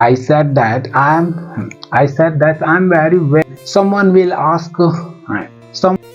I said that I'm very well. Someone will ask,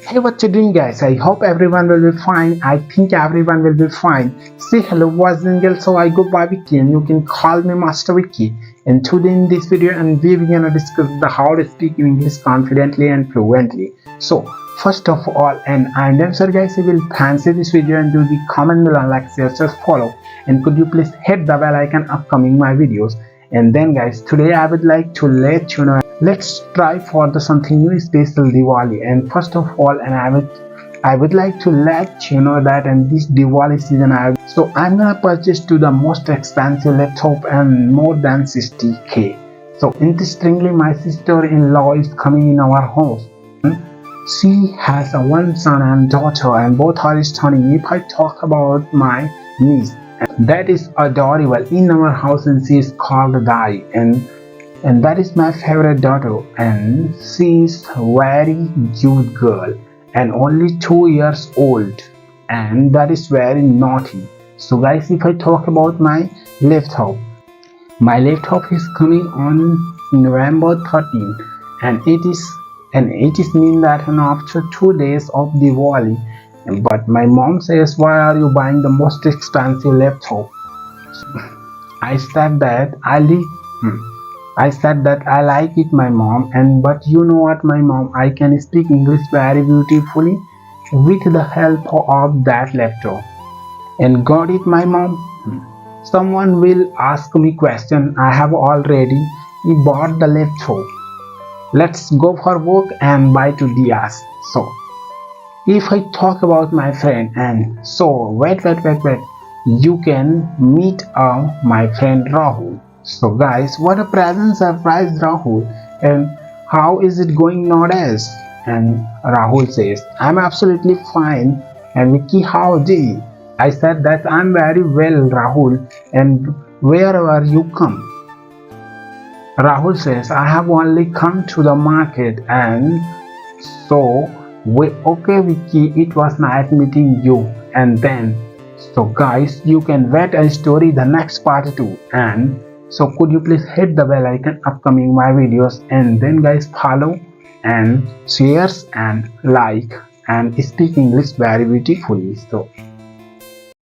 hey, what you doing, guys? I hope everyone will be fine. I think everyone will be fine. Say hello, boys and girls. So I go by Vicky, and you can call me Master Vicky. And today in this video, and we are gonna discuss the how to speak English confidently and fluently. So first of all, and I'm sure guys, you will fancy this video and do the comment below, like, share, just follow. And could you please hit the bell icon upcoming my videos. And then guys, today I would like to let you know, let's try for the something new special Diwali. And first of all, and I would like to let you know that in this Diwali season I'm gonna purchase to the most expensive laptop and more than 60k. So interestingly, my sister-in-law is coming in our house. She has a one son and daughter, and both are stunning. If I talk about my niece, that is adorable in our house, and she is called Dai, and that is my favorite daughter, and she is very cute girl and only 2 years old, and that is very naughty. So guys, if I talk about my laptop is coming on November 13, and it is mean that after 2 days of Diwali. But my mom says, why are you buying the most expensive laptop? I said that I like it, my mom, and but you know what, my mom, I can speak English very beautifully with the help of that laptop. And got it, my mom? Someone will ask me question. I have already bought the laptop. Let's go for work and buy to Diaz. So if I talk about my friend, and so wait, you can meet my friend Rahul. So guys, what a present surprise, Rahul. And how is it going nowadays? And Rahul says, I'm absolutely fine. And Vicky, how are you? I said that I'm very well, Rahul. And wherever you come? Rahul says, I have only come to the market. And so okay, Vicky, it was nice meeting you. And then, so guys, you can wait a story the next part 2. And so could you please hit the bell icon upcoming my videos, and then guys, follow and shares and like and speak English very beautifully. So